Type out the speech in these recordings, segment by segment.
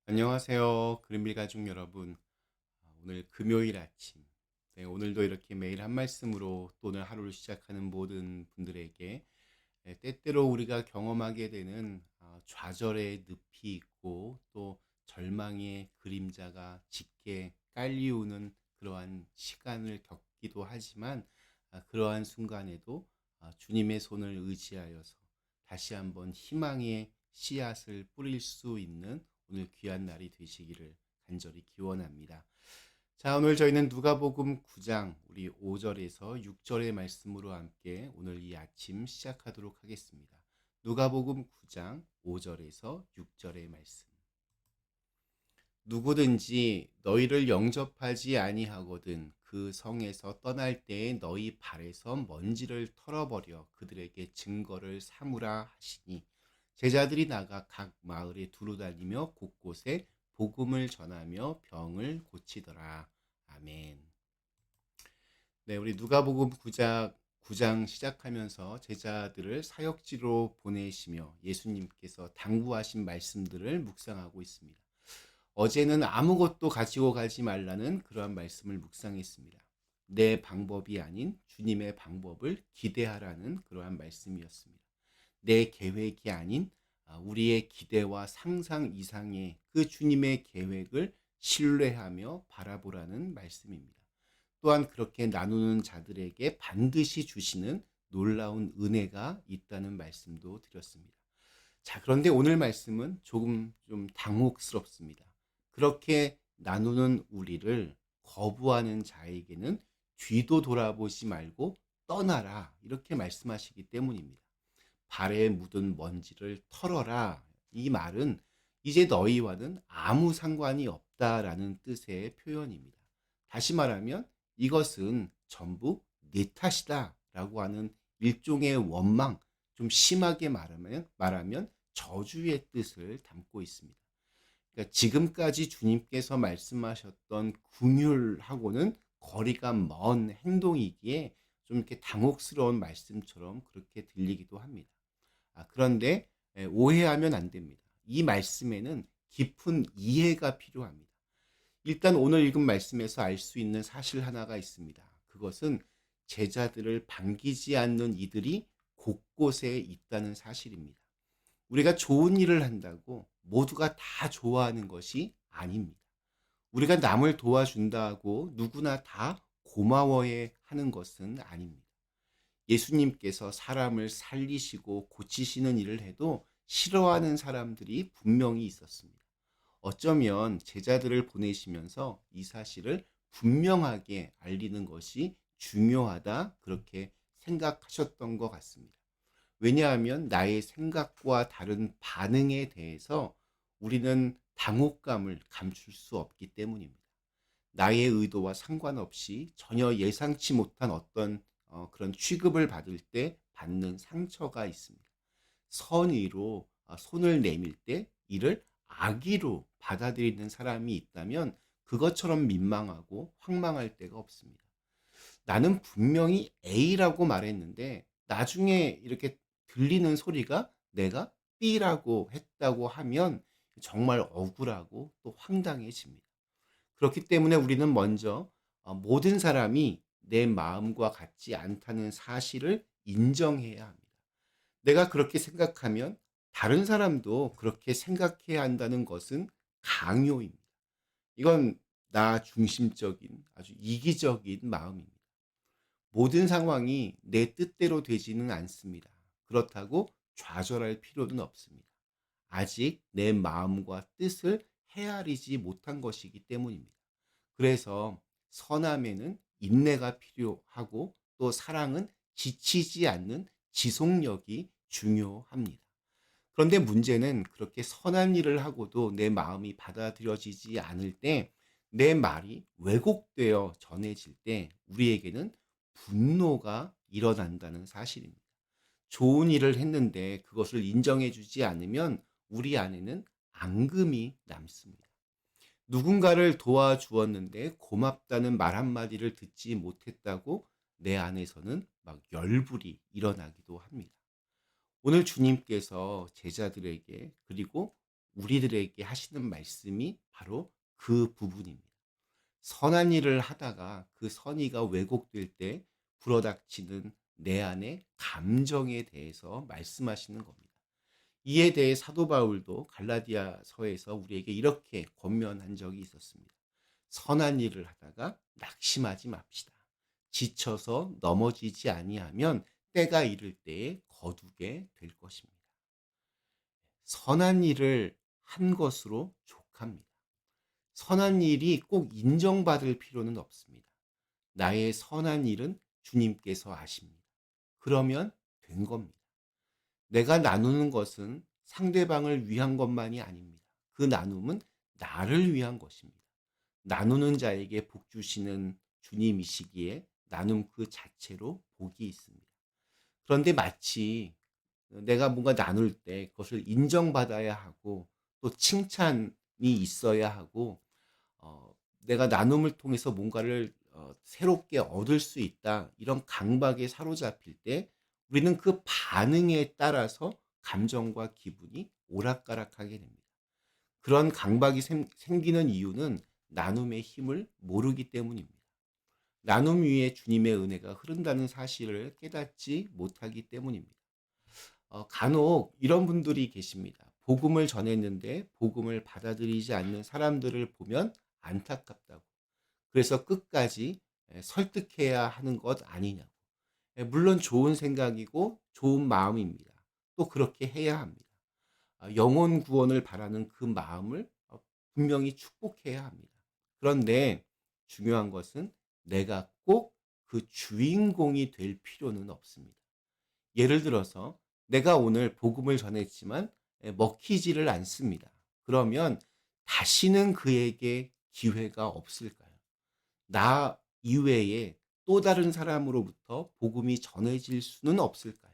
안녕하세요. 그린빌 가족 여러분. 오늘 금요일 아침. 네, 오늘도 이렇게 매일 한 말씀으로 또 오늘 하루를 시작하는 모든 분들에게 때때로 우리가 경험하게 되는 좌절의 늪이 있고 또 절망의 그림자가 짙게 깔리우는 그러한 시간을 겪기도 하지만 그러한 순간에도 주님의 손을 의지하여서 다시 한번 희망의 씨앗을 뿌릴 수 있는 오늘 귀한 날이 되시기를 간절히 기원합니다. 자, 오늘 저희는 누가복음 9장 우리 5절에서 6절의 말씀으로 함께 오늘 이 아침 시작하도록 하겠습니다. 누가복음 9장 5절에서 6절의 말씀. 누구든지 너희를 영접하지 아니하거든 그 성에서 떠날 때에 너희 발에서 먼지를 털어버려 그들에게 증거를 삼으라 하시니 제자들이 나가 각 마을에 두루다니며 곳곳에 복음을 전하며 병을 고치더라. 아멘. 네, 우리 누가복음 9장 시작하면서 제자들을 사역지로 보내시며 예수님께서 당부하신 말씀들을 묵상하고 있습니다. 어제는 아무것도 가지고 가지 말라는 그러한 말씀을 묵상했습니다. 내 방법이 아닌 주님의 방법을 기대하라는 그러한 말씀이었습니다. 내 계획이 아닌 우리의 기대와 상상 이상의 그 주님의 계획을 신뢰하며 바라보라는 말씀입니다. 또한 그렇게 나누는 자들에게 반드시 주시는 놀라운 은혜가 있다는 말씀도 드렸습니다. 자, 그런데 오늘 말씀은 조금 좀 당혹스럽습니다. 그렇게 나누는 우리를 거부하는 자에게는 뒤도 돌아보지 말고 떠나라. 이렇게 말씀하시기 때문입니다. 발에 묻은 먼지를 털어라. 이 말은 이제 너희와는 아무 상관이 없다라는 뜻의 표현입니다. 다시 말하면 이것은 전부 네 탓이다 라고 하는 일종의 원망, 좀 심하게 말하면 저주의 뜻을 담고 있습니다. 그러니까 지금까지 주님께서 말씀하셨던 긍휼하고는 거리가 먼 행동이기에 좀 이렇게 당혹스러운 말씀처럼 그렇게 들리기도 합니다. 그런데 오해하면 안 됩니다. 이 말씀에는 깊은 이해가 필요합니다. 일단 오늘 읽은 말씀에서 알 수 있는 사실 하나가 있습니다. 그것은 제자들을 반기지 않는 이들이 곳곳에 있다는 사실입니다. 우리가 좋은 일을 한다고 모두가 다 좋아하는 것이 아닙니다. 우리가 남을 도와준다고 누구나 다 고마워해 하는 것은 아닙니다. 예수님께서 사람을 살리시고 고치시는 일을 해도 싫어하는 사람들이 분명히 있었습니다. 어쩌면 제자들을 보내시면서 이 사실을 분명하게 알리는 것이 중요하다 그렇게 생각하셨던 것 같습니다. 왜냐하면 나의 생각과 다른 반응에 대해서 우리는 당혹감을 감출 수 없기 때문입니다. 나의 의도와 상관없이 전혀 예상치 못한 어떤 그런 취급을 받을 때 받는 상처가 있습니다. 선의로 손을 내밀 때 이를 악의로 받아들이는 사람이 있다면 그것처럼 민망하고 황망할 데가 없습니다. 나는 분명히 A라고 말했는데 나중에 이렇게 들리는 소리가 내가 B라고 했다고 하면 정말 억울하고 또 황당해집니다. 그렇기 때문에 우리는 먼저 모든 사람이 내 마음과 같지 않다는 사실을 인정해야 합니다. 내가 그렇게 생각하면 다른 사람도 그렇게 생각해야 한다는 것은 강요입니다. 이건 나 중심적인 아주 이기적인 마음입니다. 모든 상황이 내 뜻대로 되지는 않습니다. 그렇다고 좌절할 필요는 없습니다. 아직 내 마음과 뜻을 헤아리지 못한 것이기 때문입니다. 그래서 선함에는 인내가 필요하고 또 사랑은 지치지 않는 지속력이 중요합니다. 그런데 문제는 그렇게 선한 일을 하고도 내 마음이 받아들여지지 않을 때 내 말이 왜곡되어 전해질 때 우리에게는 분노가 일어난다는 사실입니다. 좋은 일을 했는데 그것을 인정해 주지 않으면 우리 안에는 앙금이 남습니다. 누군가를 도와주었는데 고맙다는 말 한마디를 듣지 못했다고 내 안에서는 막 열불이 일어나기도 합니다. 오늘 주님께서 제자들에게 그리고 우리들에게 하시는 말씀이 바로 그 부분입니다. 선한 일을 하다가 그 선의가 왜곡될 때 불어닥치는 내 안의 감정에 대해서 말씀하시는 겁니다. 이에 대해 사도 바울도 갈라디아서에서 우리에게 이렇게 권면한 적이 있었습니다. 선한 일을 하다가 낙심하지 맙시다. 지쳐서 넘어지지 아니하면 때가 이를 때에 거두게 될 것입니다. 선한 일을 한 것으로 족합니다. 선한 일이 꼭 인정받을 필요는 없습니다. 나의 선한 일은 주님께서 아십니다. 그러면 된 겁니다. 내가 나누는 것은 상대방을 위한 것만이 아닙니다. 그 나눔은 나를 위한 것입니다. 나누는 자에게 복 주시는 주님이시기에 나눔 그 자체로 복이 있습니다. 그런데 마치 내가 뭔가 나눌 때 그것을 인정받아야 하고 또 칭찬이 있어야 하고 내가 나눔을 통해서 뭔가를 새롭게 얻을 수 있다. 이런 강박에 사로잡힐 때 우리는 그 반응에 따라서 감정과 기분이 오락가락하게 됩니다. 그런 강박이 생기는 이유는 나눔의 힘을 모르기 때문입니다. 나눔 위에 주님의 은혜가 흐른다는 사실을 깨닫지 못하기 때문입니다. 간혹 이런 분들이 계십니다. 복음을 전했는데 복음을 받아들이지 않는 사람들을 보면 안타깝다고. 그래서 끝까지 설득해야 하는 것 아니냐고. 물론 좋은 생각이고 좋은 마음입니다. 또 그렇게 해야 합니다. 영혼 구원을 바라는 그 마음을 분명히 축복해야 합니다. 그런데 중요한 것은 내가 꼭 그 주인공이 될 필요는 없습니다. 예를 들어서 내가 오늘 복음을 전했지만 먹히지를 않습니다. 그러면 다시는 그에게 기회가 없을까요? 나 이외에 또 다른 사람으로부터 복음이 전해질 수는 없을까요?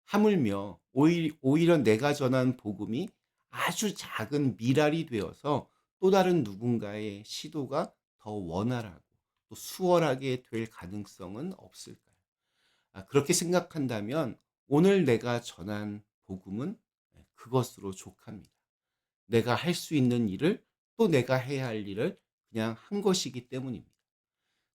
하물며 오히려 내가 전한 복음이 아주 작은 미랄이 되어서 또 다른 누군가의 시도가 더 원활하고 또 수월하게 될 가능성은 없을까요? 그렇게 생각한다면 오늘 내가 전한 복음은 그것으로 족합니다. 내가 할 수 있는 일을 또 내가 해야 할 일을 그냥 한 것이기 때문입니다.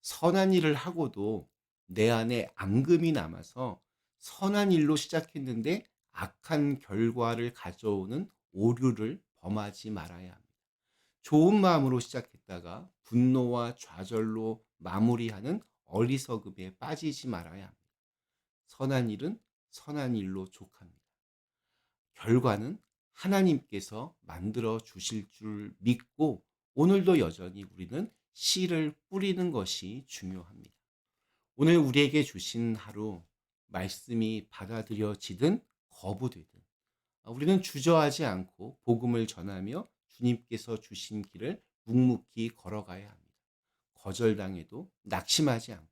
선한 일을 하고도 내 안에 앙금이 남아서 선한 일로 시작했는데 악한 결과를 가져오는 오류를 범하지 말아야 합니다. 좋은 마음으로 시작했다가 분노와 좌절로 마무리하는 어리석음에 빠지지 말아야 합니다. 선한 일은 선한 일로 족합니다. 결과는 하나님께서 만들어 주실 줄 믿고 오늘도 여전히 우리는 씨를 뿌리는 것이 중요합니다. 오늘 우리에게 주신 하루 말씀이 받아들여지든 거부되든 우리는 주저하지 않고 복음을 전하며 주님께서 주신 길을 묵묵히 걸어가야 합니다. 거절당해도 낙심하지 않고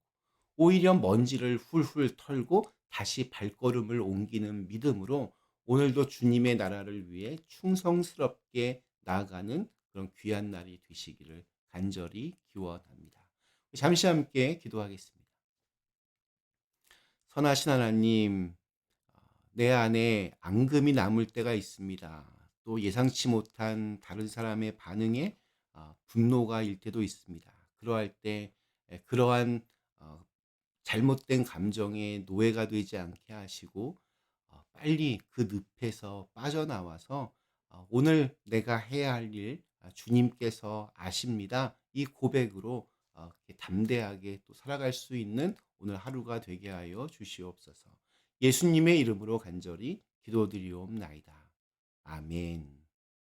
오히려 먼지를 훌훌 털고 다시 발걸음을 옮기는 믿음으로 오늘도 주님의 나라를 위해 충성스럽게 나아가는 그런 귀한 날이 되시기를 간절히 기원합니다. 잠시 함께 기도하겠습니다. 선하신 하나님, 내 안에 앙금이 남을 때가 있습니다. 또 예상치 못한 다른 사람의 반응에 분노가 일 때도 있습니다. 그러할 때 그러한 어, 잘못된 감정에 노예가 되지 않게 하시고 빨리 그 늪에서 빠져나와서 오늘 내가 해야 할 일 주님께서 아십니다. 이 고백으로 이렇게 담대하게 또 살아갈 수 있는 오늘 하루가 되게 하여 주시옵소서. 예수님의 이름으로 간절히 기도드리옵나이다. 아멘.